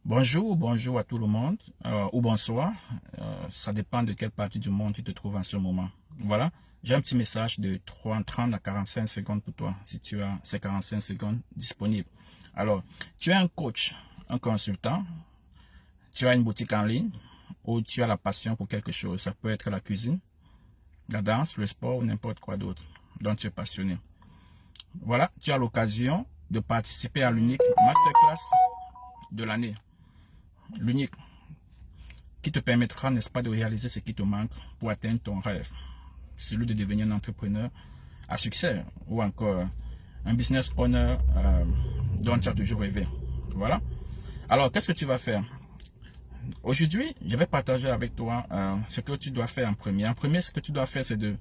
Bonjour à tout le monde, ou bonsoir, ça dépend de quelle partie du monde tu te trouves en ce moment. Voilà, j'ai un petit message de 30 à 45 secondes pour toi, si tu as ces 45 secondes disponibles. Alors, tu es un coach, un consultant, tu as une boutique en ligne, ou tu as la passion pour quelque chose. Ça peut être la cuisine, la danse, le sport ou n'importe quoi d'autre dont tu es passionné. Voilà, tu as l'occasion de participer à l'unique masterclass de l'année. L'unique qui te permettra, n'est-ce pas, de réaliser ce qui te manque pour atteindre ton rêve, celui de devenir un entrepreneur à succès ou encore un business owner dont tu as toujours rêvé. Voilà. Alors, qu'est-ce que tu vas faire? Aujourd'hui, je vais partager avec toi ce que tu dois faire en premier. En premier, ce que tu dois faire, c'est de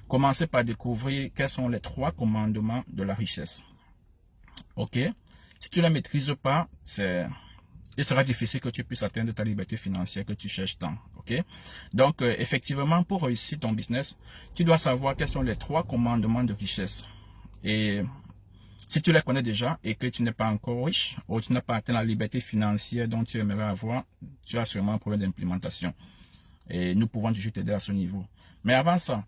commencer par découvrir quels sont les 3 commandements de la richesse. Ok? Si tu ne les maîtrises pas, il sera difficile que tu puisses atteindre ta liberté financière que tu cherches tant. Ok? Donc, effectivement, pour réussir ton business, tu dois savoir quels sont les 3 commandements de richesse. Et si tu les connais déjà et que tu n'es pas encore riche ou tu n'as pas atteint la liberté financière dont tu aimerais avoir, tu as sûrement un problème d'implémentation. Et nous pouvons toujours t'aider à ce niveau. Mais avant ça,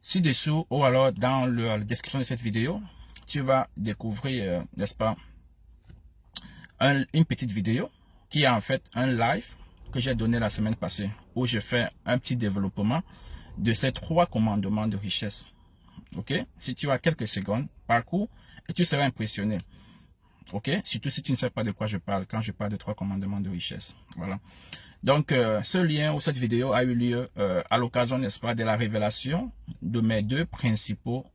ci-dessous ou alors dans la description de cette vidéo, tu vas découvrir, n'est-ce pas, une petite vidéo qui est en fait un live que j'ai donné la semaine passée où je fais un petit développement de ces 3 commandements de richesse. Ok? Si tu as quelques secondes, parcours et tu seras impressionné. Ok? Surtout si tu ne sais pas de quoi je parle quand je parle de 3 commandements de richesse. Voilà. Donc, ce lien ou cette vidéo a eu lieu à l'occasion, n'est-ce pas, de la révélation de mes 2 principaux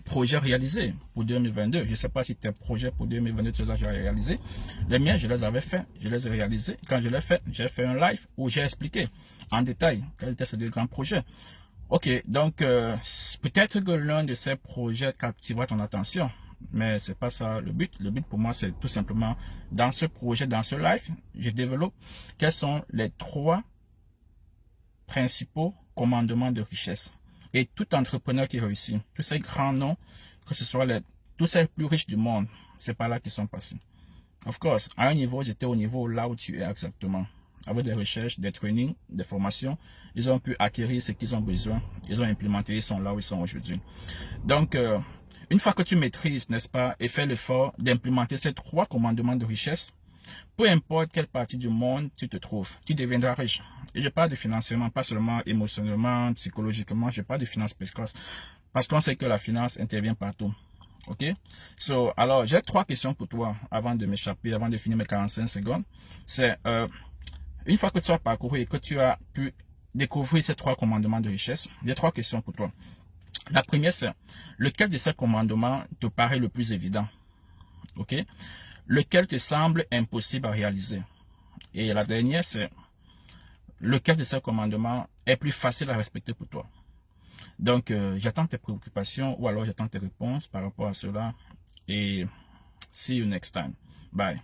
projets réalisés pour 2022. Je ne sais pas si tes projets pour 2022, tu les as déjà réalisés. Les miens, je les avais faits, je les ai réalisés. Quand je l'ai fait, j'ai fait un live où j'ai expliqué en détail quels étaient ces 2 grands projets. Ok, donc peut-être que l'un de ces projets captivera ton attention. Mais c'est pas ça le but. Le but pour moi, c'est tout simplement, dans ce projet, dans ce live, je développe quels sont les 3 principaux commandements de richesse. Et tout entrepreneur qui réussit, tous ces grands noms, que ce soit tous ces plus riches du monde, c'est par là qu'ils sont passés. Of course, à un niveau, j'étais au niveau là où tu es exactement. Avec des recherches, des trainings, des formations, ils ont pu acquérir ce qu'ils ont besoin. Ils ont implémenté, ils sont là où ils sont aujourd'hui. Donc, une fois que tu maîtrises, n'est-ce pas, et fais l'effort d'implémenter ces 3 commandements de richesse, peu importe quelle partie du monde tu te trouves, tu deviendras riche. Et je parle de financement, pas seulement émotionnellement, psychologiquement, je parle de finances précoces. Parce qu'on sait que la finance intervient partout. Ok? Alors, j'ai 3 questions pour toi avant de m'échapper, avant de finir mes 45 secondes. C'est, une fois que tu as parcouru et que tu as pu découvrir ces 3 commandements de richesse, j'ai 3 questions pour toi. La première, c'est lequel de ces commandements te paraît le plus évident? Ok? Lequel te semble impossible à réaliser? Et la dernière, c'est lequel de ces commandements est plus facile à respecter pour toi? Donc, j'attends tes préoccupations ou alors j'attends tes réponses par rapport à cela. Et see you next time. Bye.